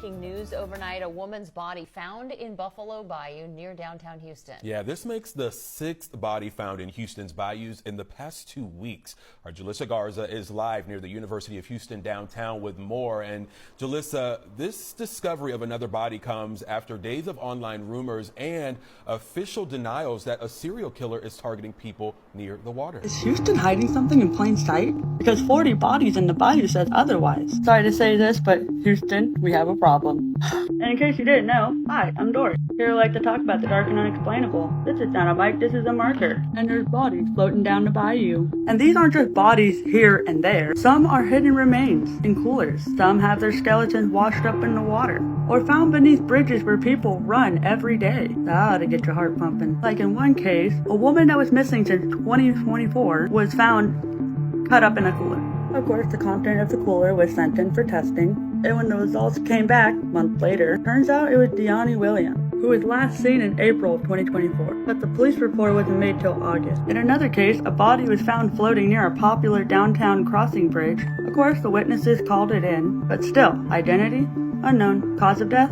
breaking news overnight. A woman's body found in Buffalo Bayou near downtown Houston. Yeah, this makes the 6th body found in Houston's bayous in the past 2 weeks. Our Jalissa Garza is live near the University of Houston downtown with more. And Jalissa, this discovery of another body comes after days of online rumors and official denials that a serial killer is targeting people near the water. Is Houston hiding something in plain sight? Because 40 bodies in the bayou says otherwise. Sorry to say this, but Houston, we have a problem. And in case you didn't know, hi, I'm Dory. Here I like to talk about the dark and unexplainable. This is not a mic, this is a marker. And there's bodies floating down the bayou. And these aren't just bodies here and there. Some are hidden remains in coolers. Some have their skeletons washed up in the water. Or found beneath bridges where people run every day. Ah, to get your heart pumping. Like in one case, a woman that was missing since 2024 was found cut up in a cooler. Of course, the content of the cooler was sent in for testing, and when the results came back a month later, turns out it was Deani Williams, who was last seen in April of 2024, but the police report wasn't made till August. In another case, a body was found floating near a popular downtown crossing bridge. Of course, the witnesses called it in, but still, identity? Unknown. Cause of death?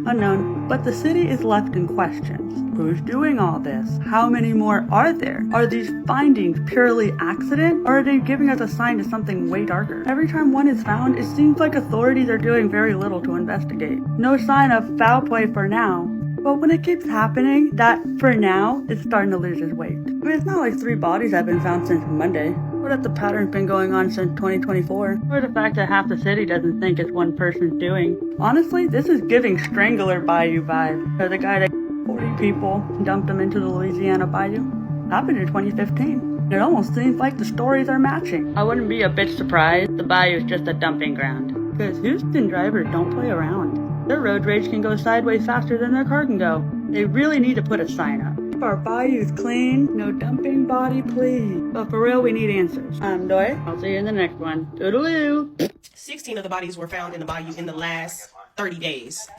Unknown. But the city is left in questions. Who's doing all this? How many more are there? Are these findings purely accident, or are they giving us a sign to something way darker? Every time one is found, it seems like authorities are doing very little to investigate. No sign of foul play for now. But when it keeps happening, that for now is starting to lose its weight. I mean, it's not like 3 bodies have been found since Monday. Or that the pattern's been going on since 2024. Or the fact that half the city doesn't think it's one person's doing. Honestly, this is giving Strangler Bayou vibe. Or the guy that 40 people dumped him into the Louisiana Bayou. Happened in 2015. It almost seems like the stories are matching. I wouldn't be a bit surprised the Bayou is just a dumping ground. Because Houston drivers don't play around. Their road rage can go sideways faster than their car can go. They really need to put a sign up. Keep our bayous clean, no dumping body please. But for real, we need answers. I'm Doy. I'll see you in the next one. Toodaloo. 16 of the bodies were found in the bayou in the last 30 days.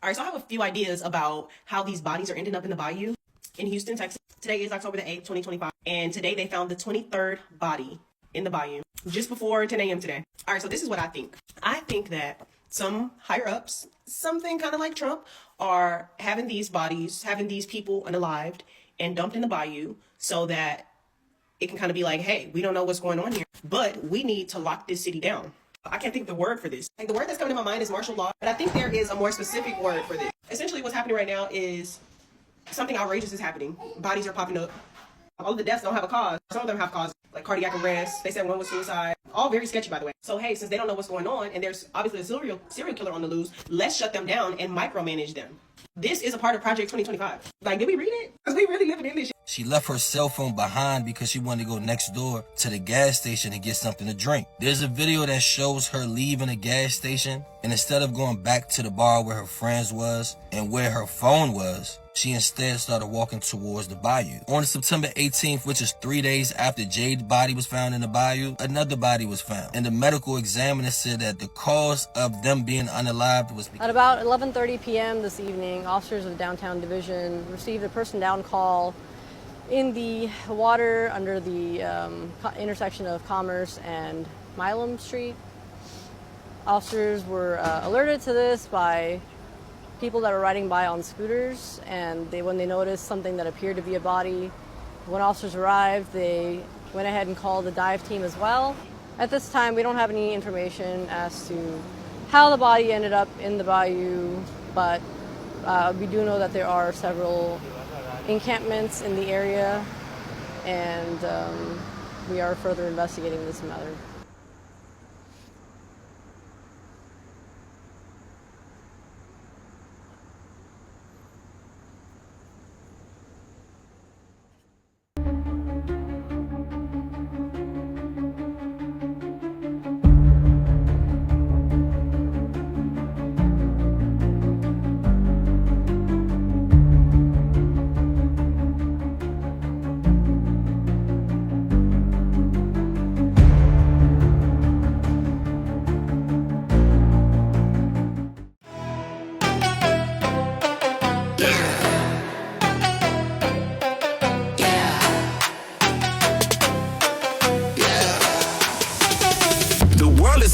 All right, so I have a few ideas about how these bodies are ending up in the bayou in Houston, Texas. Today is October the 8th, 2025. And today they found the 23rd body in the bayou just before 10 a.m. today. All right, so this is what I think. I think that some higher ups, something kind of like Trump, are having these bodies, having these people unalived and dumped in the bayou so that it can kind of be like, hey, we don't know what's going on here, but we need to lock this city down. I can't think of the word for this. Like, the word that's coming to my mind is martial law, but I think there is a more specific word for this. Essentially what's happening right now is something outrageous is happening. Bodies are popping up. All of the deaths don't have a cause. Some of them have causes, like cardiac arrest. They said one was suicide. All very sketchy, by the way. So, hey, since they don't know what's going on, and there's obviously a serial killer on the loose, let's shut them down and micromanage them. This is a part of Project 2025. Like, did we read it? Because we really living in this shit. She left her cell phone behind because she wanted to go next door to the gas station and get something to drink. There's a video that shows her leaving a gas station, and instead of going back to the bar where her friends was and where her phone was, she instead started walking towards the bayou. On September 18th, which is 3 days after Jade's body was found in the bayou, another body was found. And the medical examiner said that the cause of them being unalived was... At about 11:30 p.m. this evening, officers of Downtown Division received a person down call in the water under the intersection of Commerce and Milam Street. Officers were alerted to this by people that were riding by on scooters, and when they noticed something that appeared to be a body, when officers arrived, they went ahead and called the dive team as well. At this time, we don't have any information as to how the body ended up in the bayou, but we do know that there are several encampments in the area, and we are further investigating this matter.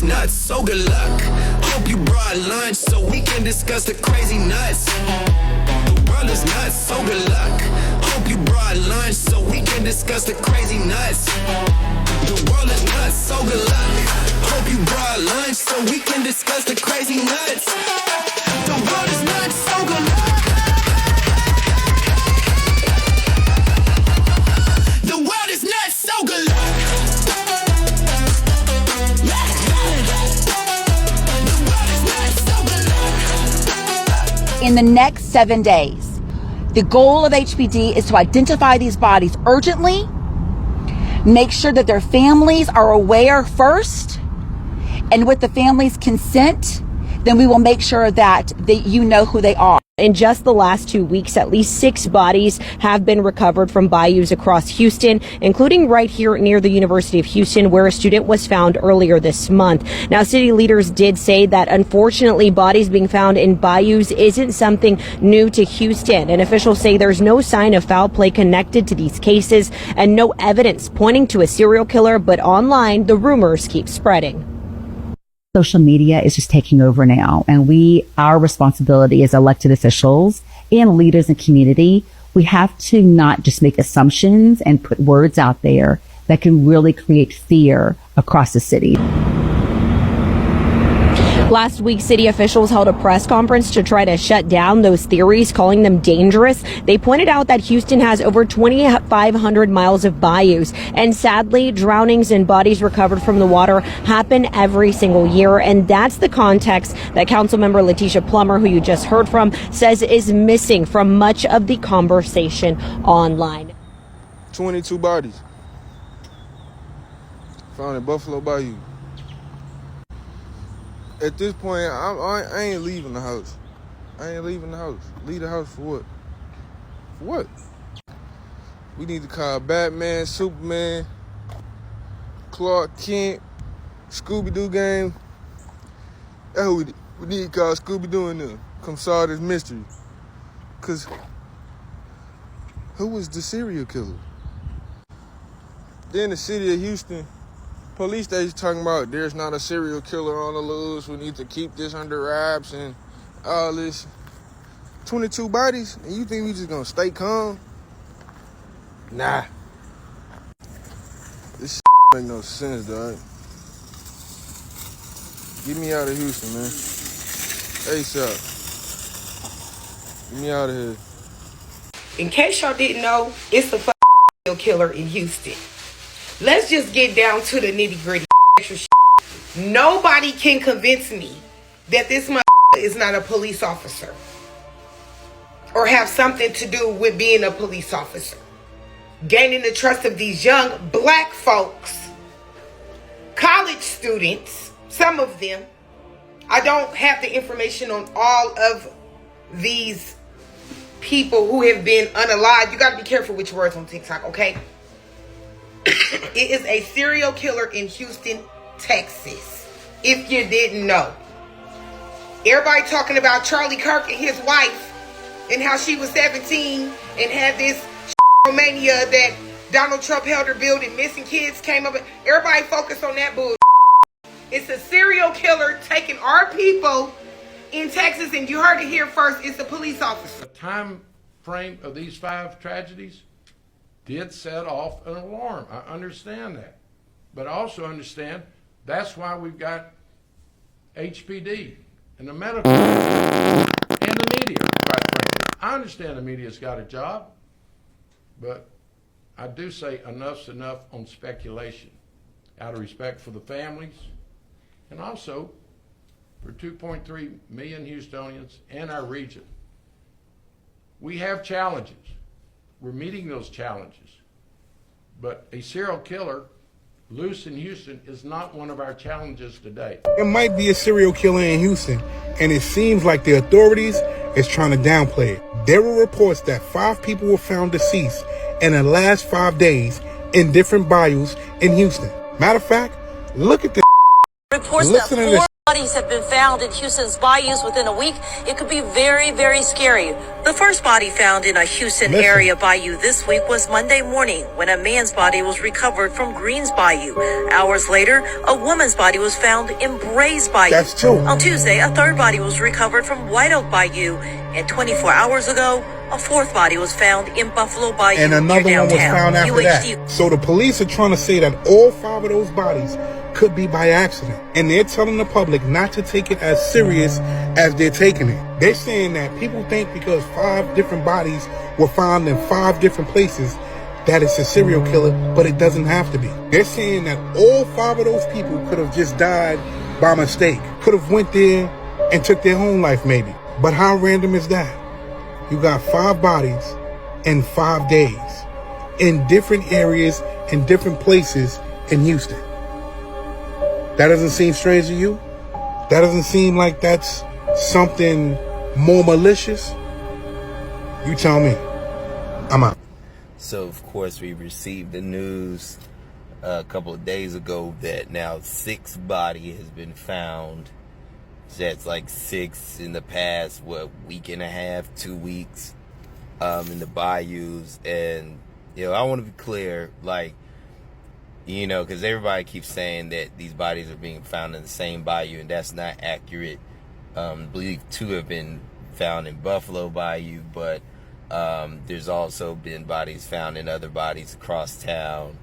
Nuts, so good luck. Hope you brought brought lunch so we can discuss the crazy nuts. The world is nuts, so good luck. Hope you brought lunch so we can discuss the crazy nuts. The world is nuts, so good luck. Hope you brought lunch so we can discuss the crazy nuts. The world is nuts, so good luck. The world is nuts, so good luck. In the next 7 days, the goal of HPD is to identify these bodies urgently, make sure that their families are aware first, and with the family's consent, then we will make sure that you know who they are. In just the last 2 weeks, at least 6 bodies have been recovered from bayous across Houston, including right here near the University of Houston, where a student was found earlier this month. Now, city leaders did say that, unfortunately, bodies being found in bayous isn't something new to Houston. And officials say there's no sign of foul play connected to these cases and no evidence pointing to a serial killer. But online, the rumors keep spreading. Social media is just taking over now, and our responsibility as elected officials and leaders in community, we have to not just make assumptions and put words out there that can really create fear across the city. Last week, city officials held a press conference to try to shut down those theories, calling them dangerous. They pointed out that Houston has over 2,500 miles of bayous, and sadly, drownings and bodies recovered from the water happen every single year. And that's the context that Councilmember Letitia Plummer, who you just heard from, says is missing from much of the conversation online. 22 bodies found in Buffalo Bayou. At this point, I ain't leaving the house. I ain't leaving the house. Leave the house for what? For what? We need to call Batman, Superman, Clark Kent, Scooby-Doo gang. That's who we need to call Scooby-Doo and them. Come solve this mystery. Because who was the serial killer? Then the city of Houston police station talking about there's not a serial killer on the loose. We need to keep this under wraps and all this. 22 bodies, and you think we just gonna stay calm? Nah. This make no sense, dog. Get me out of Houston, man. ASAP. Get me out of here. In case y'all didn't know, it's a serial killer in Houston. Let's just get down to the nitty-gritty extra shit. Nobody can convince me that this is not a police officer or have something to do with being a police officer. Gaining the trust of these young black folks, college students, some of them. I don't have the information on all of these people who have been unalived. You got to be careful with your words on TikTok, okay? It is a serial killer in Houston, Texas, if you didn't know. Everybody talking about Charlie Kirk and his wife and how she was 17 and had this mania that Donald Trump held her building, missing kids came up. Everybody focus on that bullshit. It's a serial killer taking our people in Texas, and you heard it here first. It's a police officer. The time frame of these 5 tragedies did set off an alarm. I understand that. But I also understand that's why we've got HPD and the medical and the media, quite frankly. I understand the media's got a job, but I do say enough's enough on speculation out of respect for the families and also for 2.3 million Houstonians and our region. We have challenges. We're meeting those challenges. But a serial killer loose in Houston is not one of our challenges today. There might be a serial killer in Houston, and it seems like the authorities is trying to downplay it. There were reports that 5 people were found deceased in the last 5 days in different bayous in Houston. Matter of fact, look at this. Reports that 4 Bodies have been found in Houston's bayous within a week. It could be very, very scary. The first body found in a Houston area bayou this week was Monday morning when a man's body was recovered from Greens Bayou. Hours later, a woman's body was found in Brays Bayou. That's true. On Tuesday, a third body was recovered from White Oak Bayou. And 24 hours ago, a fourth body was found in Buffalo Bayou And another near one was downtown. found after that. So the police are trying to say that all 5 of those bodies could be by accident. And they're telling the public not to take it as serious as they're taking it. They're saying that people think because 5 different bodies were found in 5 different places that it's a serial killer, but it doesn't have to be. They're saying that all 5 of those people could have just died by mistake. Could have went there and took their own life maybe. But how random is that? You got 5 bodies in 5 days in different areas, in different places in Houston. That doesn't seem strange to you? That doesn't seem like that's something more malicious? You tell me. I'm out. So, of course, we received the news a couple of days ago that now 6 body has been found. That's like 6 in the past, week and a half, 2 weeks, in the bayous. And, I want to be clear, because everybody keeps saying that these bodies are being found in the same bayou, and that's not accurate. I believe 2 have been found in Buffalo Bayou, but there's also been bodies found in other bodies across town,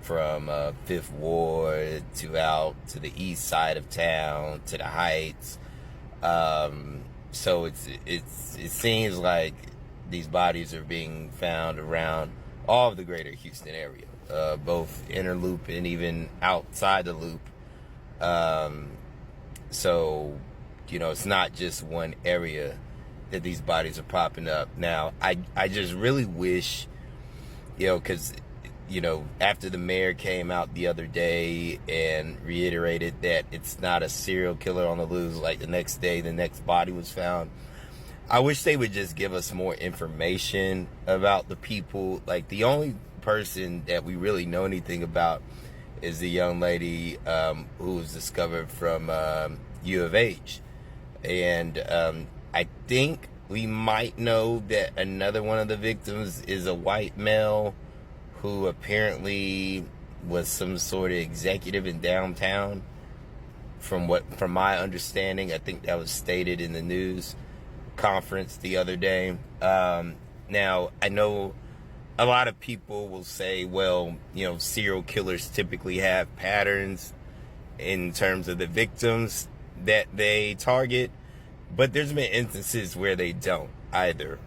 from 5th Ward to out to the east side of town to the Heights. So it seems like these bodies are being found around all of the greater Houston area, both inner loop and even outside the loop. So it's not just one area that these bodies are popping up. Now, I just really wish, because after the mayor came out the other day and reiterated that it's not a serial killer on the loose, like the next day, the next body was found. I wish they would just give us more information about the people. Like, the only person that we really know anything about is the young lady who was discovered from U of H. And I think we might know that another one of the victims is a white male who apparently was some sort of executive in downtown. From my understanding, I think that was stated in the news conference the other day. Now, I know a lot of people will say, well, serial killers typically have patterns in terms of the victims that they target, but there's been instances where they don't either.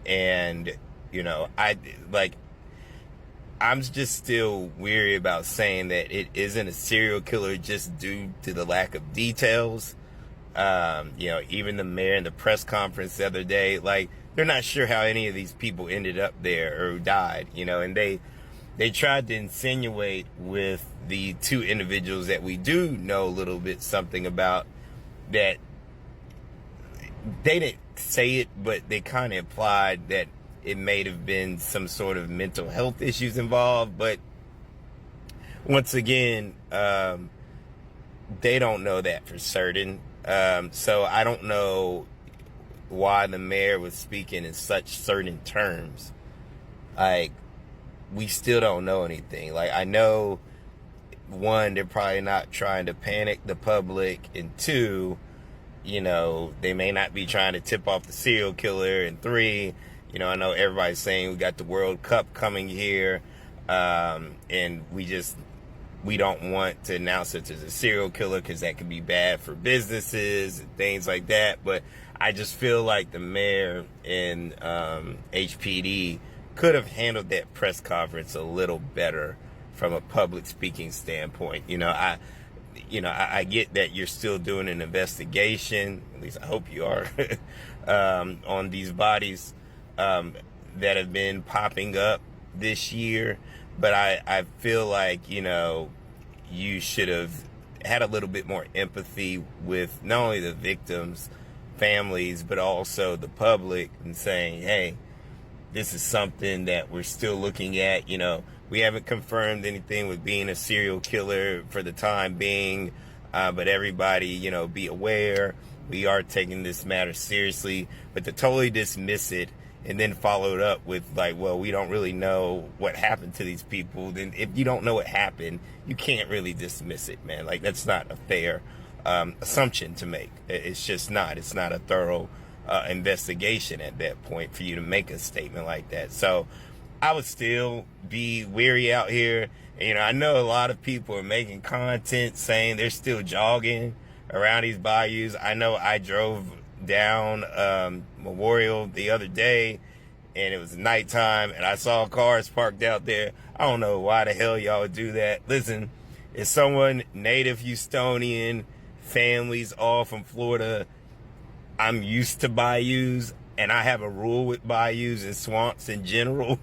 And I'm just still weary about saying that it isn't a serial killer just due to the lack of details. Even the mayor in the press conference the other day, they're not sure how any of these people ended up there or died, and they tried to insinuate with the 2 individuals that we do know a little bit something about, that they didn't say it, but they kind of implied that it may have been some sort of mental health issues involved. But once again, they don't know that for certain. So I don't know why the mayor was speaking in such certain terms. We still don't know anything. I know, 1, they're probably not trying to panic the public, and 2, they may not be trying to tip off the serial killer, and 3, I know everybody's saying we got the World Cup coming here, and we don't want to announce it as a serial killer because that could be bad for businesses and things like that. But I just feel like the mayor and HPD could have handled that press conference a little better from a public speaking standpoint. I get that you're still doing an investigation, at least I hope you are, on these bodies that have been popping up this year. But I feel like, you should have had a little bit more empathy with not only the victims' families, but also the public, and saying, hey, this is something that we're still looking at. We haven't confirmed anything with being a serial killer for the time being. But everybody, be aware. We are taking this matter seriously, but to totally dismiss it and then follow it up with like, well, we don't really know what happened to these people. Then if you don't know what happened, you can't really dismiss it, man. Like, that's not a fair assumption to make. It's just not. It's not a thorough investigation at that point for you to make a statement like that. So I would still be weary out here. I know a lot of people are making content saying they're still jogging around these bayous. I know I drove down Memorial the other day and it was nighttime and I saw cars parked out there. I don't know why the hell y'all would do that. Listen, as someone native Houstonian, families all from Florida, I'm used to bayous, and I have a rule with bayous and swamps in general.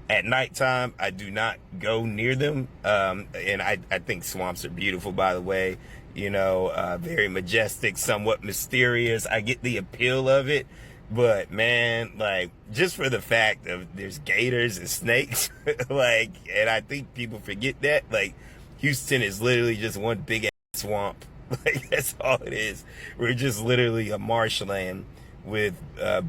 At nighttime, I do not go near them. And I think swamps are beautiful, by the way. Very majestic, somewhat mysterious. I get the appeal of it. But man, like, just for the fact of there's gators and snakes, like, and I think people forget that. Like, Houston is literally just one big ass swamp. Like, that's all it is. We're just literally a marshland with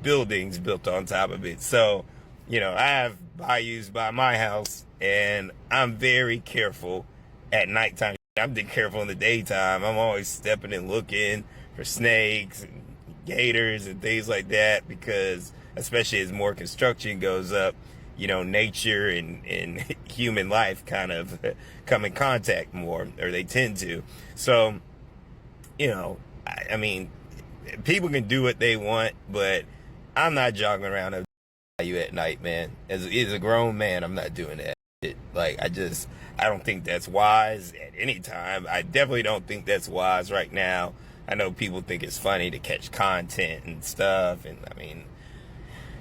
buildings built on top of it. So, I have bayous by my house, and I'm very careful at nighttime. I'm careful in the daytime. I'm always stepping and looking for snakes and gators and things like that, because especially as more construction goes up, nature and human life kind of come in contact more, or they tend to. So, I mean, people can do what they want, but I'm not jogging around a bayou at night, man. As a grown man, I'm not doing that. I don't think that's wise at any time. I definitely don't think that's wise right now. I know people think it's funny to catch content and stuff, and I mean,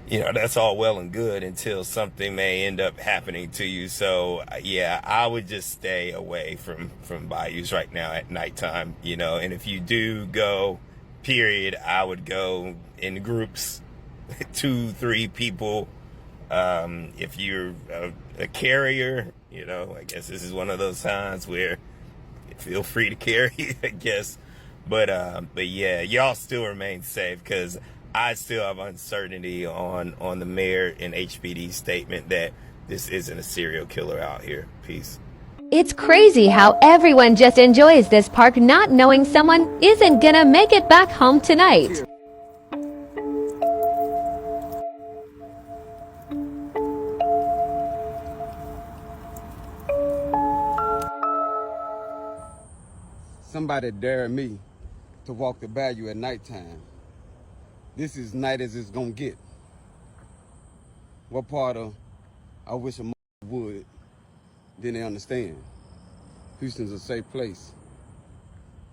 that's all well and good until something may end up happening to you. So yeah, I would just stay away from bayous right now at nighttime, and if you do go, period, I would go in groups, 2-3 people. If you're a carrier, I guess this is one of those times where you feel free to carry, I guess. But yeah, y'all still remain safe, because I still have uncertainty on the mayor and HPD statement that this isn't a serial killer out here. Peace. It's crazy how everyone just enjoys this park not knowing someone isn't gonna make it back home tonight. Somebody dared me to walk the bayou at nighttime. This is night as it's gonna get. What part of I wish a would, then they understand. Houston's a safe place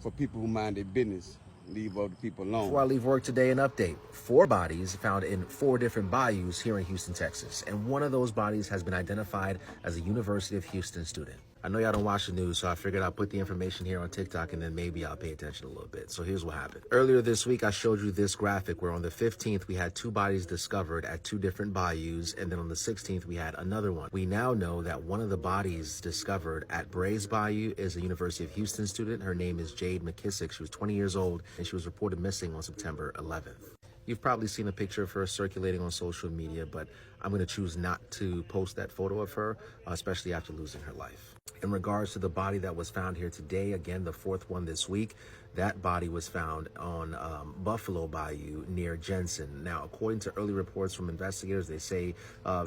for people who mind their business, leave other people alone. Before I leave work today, an update. 4 bodies found in 4 different bayous here in Houston, Texas. And one of those bodies has been identified as a University of Houston student. I know y'all don't watch the news, so I figured I'd put the information here on TikTok, and then maybe I'll pay attention a little bit. So here's what happened. Earlier this week, I showed you this graphic where on the 15th, we had 2 bodies discovered at 2 different bayous, and then on the 16th, we had another one. We now know that one of the bodies discovered at Bray's Bayou is a University of Houston student. Her name is Jade McKissick. She was 20 years old, and she was reported missing on September 11th. You've probably seen a picture of her circulating on social media, but I'm going to choose not to post that photo of her, especially after losing her life. In regards to the body that was found here today, again, the 4th one this week, that body was found on Buffalo Bayou near Jensen. Now, according to early reports from investigators, they say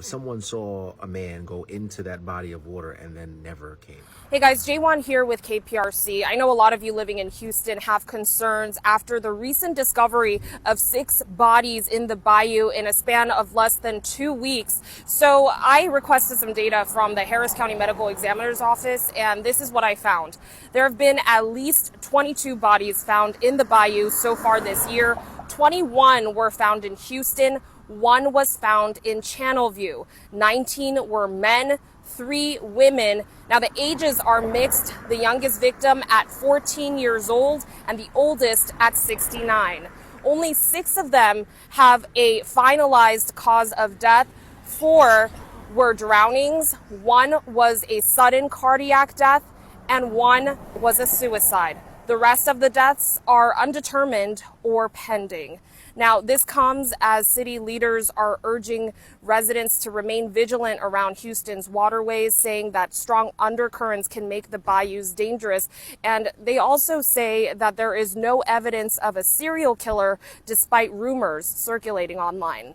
someone saw a man go into that body of water and then never came. Hey guys, Jaywan here with KPRC. I know a lot of you living in Houston have concerns after the recent discovery of 6 bodies in the bayou in a span of less than 2 weeks. So I requested some data from the Harris County Medical Examiner's Office, and this is what I found. There have been at least 22 bodies found in the bayou so far this year. 21 were found in Houston. 1 was found in Channelview. 19 were men, 3 women. Now the ages are mixed. The youngest victim at 14 years old and the oldest at 69. Only 6 of them have a finalized cause of death. 4 were drownings. 1 was a sudden cardiac death, and 1 was a suicide. The rest of the deaths are undetermined or pending. Now, this comes as city leaders are urging residents to remain vigilant around Houston's waterways, saying that strong undercurrents can make the bayous dangerous. And they also say that there is no evidence of a serial killer, despite rumors circulating online.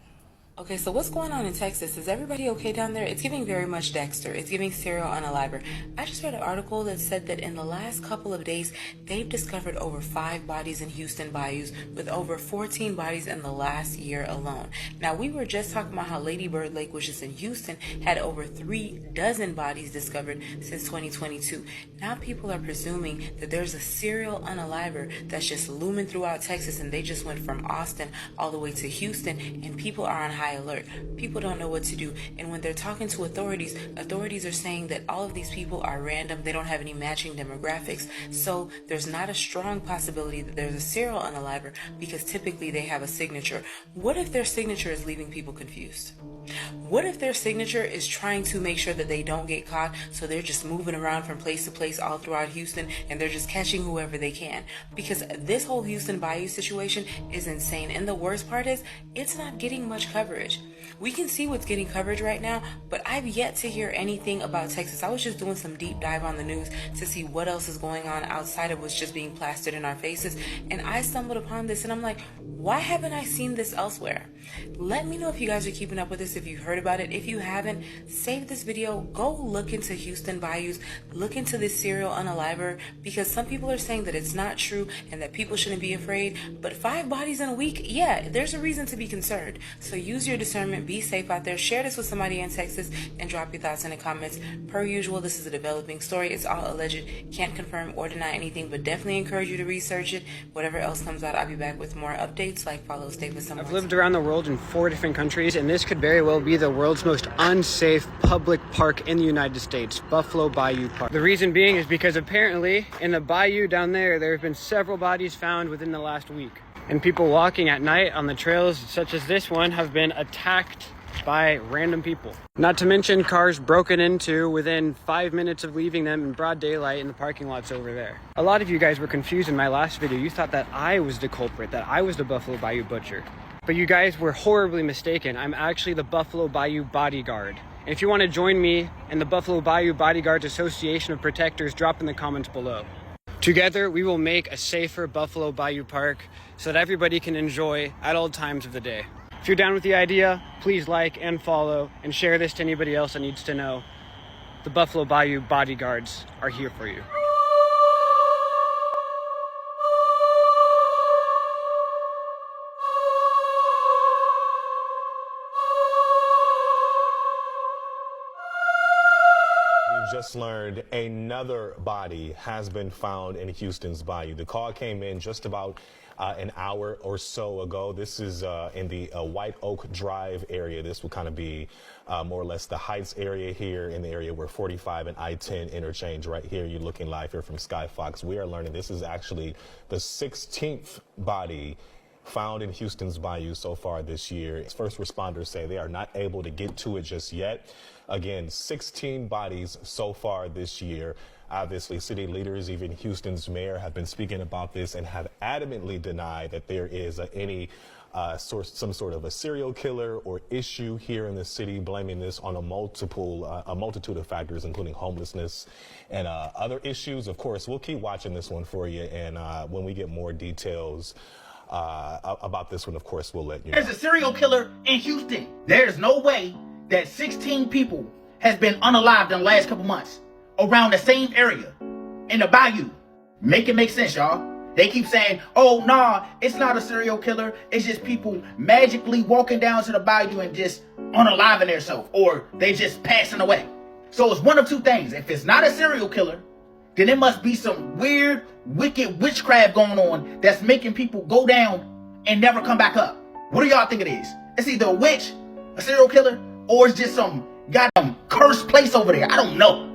Okay, so what's going on in Texas? Is everybody okay down there? It's giving very much Dexter. It's giving serial unaliver. I just read an article that said that in the last couple of days, they've discovered over 5 bodies in Houston bayous, with over 14 bodies in the last year alone. Now, we were just talking about how Lady Bird Lake, which is in Houston, had over 3 dozen bodies discovered since 2022. Now people are presuming that there's a serial unaliver that's just looming throughout Texas, and they just went from Austin all the way to Houston, and people are on high alert. People don't know what to do, and when they're talking to authorities are saying that all of these people are random. They don't have any matching demographics, so there's not a strong possibility that there's a serial unaliver, because typically they have a signature. What if their signature is leaving people confused? What if their signature is trying to make sure that they don't get caught, so they're just moving around from place to place all throughout Houston, and they're just catching whoever they can? Because this whole Houston Bayou situation is insane, and the worst part is it's not getting much coverage. We can see what's getting coverage right now, but I've yet to hear anything about Texas. I was just doing some deep dive on the news to see what else is going on outside of what's just being plastered in our faces, and I stumbled upon this, and I'm like, why haven't I seen this elsewhere? Let me know if you guys are keeping up with this, if you heard about it. If you haven't, save this video, go look into Houston bayous, look into this serial unaliver, because some people are saying that it's not true and that people shouldn't be afraid, but 5 bodies in a week, yeah, there's a reason to be concerned. So use your discernment, be safe out there, share this with somebody in Texas, and drop your thoughts in the comments. Per usual, this is a developing story. It's all alleged, can't confirm or deny anything, but definitely encourage you to research it. Whatever else comes out, I'll be back with more updates. Like, follow, stay with someone. I've lived around the world in 4 different countries, and this could very well be the world's most unsafe public park in the United States, Buffalo Bayou Park. The reason being is because apparently in the bayou down there have been several bodies found within the last week. And people walking at night on the trails such as this one have been attacked by random people. Not to mention cars broken into within 5 minutes of leaving them in broad daylight in the parking lots over there. A lot of you guys were confused in my last video. You thought that I was the culprit, that I was the Buffalo Bayou butcher. But you guys were horribly mistaken. I'm actually the Buffalo Bayou bodyguard. And if you want to join me in the Buffalo Bayou Bodyguards Association of Protectors, drop in the comments below. Together, we will make a safer Buffalo Bayou Park so that everybody can enjoy at all times of the day. If you're down with the idea, please like and follow and share this to anybody else that needs to know. The Buffalo Bayou Bodyguards are here for you. Just learned another body has been found in Houston's Bayou. The call came in just about an hour or so ago. This is in the White Oak Drive area. This will kind of be more or less the Heights area here, in the area where 45 and I-10 interchange. Right here, you're looking live here from Sky Fox. We are learning this is actually the 16th body found in Houston's Bayou so far this year. First responders say they are not able to get to it just yet. Again, 16 bodies so far this year. Obviously, city leaders, even Houston's mayor, have been speaking about this and have adamantly denied that there is some sort of a serial killer or issue here in the city, blaming this on a multitude of factors, including homelessness and other issues. Of course, we'll keep watching this one for you, and when we get more details about this one, of course, we'll let you know. There's a serial killer in Houston. There's no way that 16 people has been unalived in the last couple months around the same area in the bayou. Make it make sense, y'all. They keep saying, oh, nah, it's not a serial killer. It's just people magically walking down to the bayou and just unaliving themselves, or they just passing away. So it's one of two things. If it's not a serial killer, then it must be some weird, wicked witchcraft going on that's making people go down and never come back up. What do y'all think it is? It's either a witch, a serial killer, or it's just some goddamn cursed place over there. I don't know.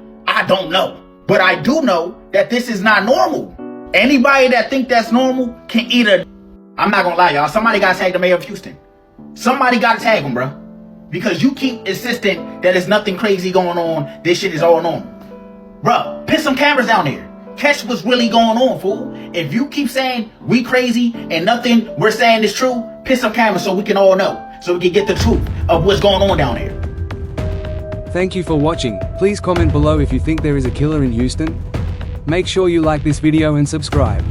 But I do know that this is not normal. Anybody that think that's normal can eat a... I'm not gonna lie, y'all. Somebody gotta tag the mayor of Houston. Somebody gotta tag him, bro. Because you keep insisting that there's nothing crazy going on. This shit is all normal. Bro, put some cameras down there. Catch what's really going on, fool. If you keep saying we crazy and nothing we're saying is true, piss some cameras so we can all know, so we can get the truth of what's going on down there. Thank you for watching. Please comment below if you think there is a killer in Houston. Make sure you like this video and subscribe.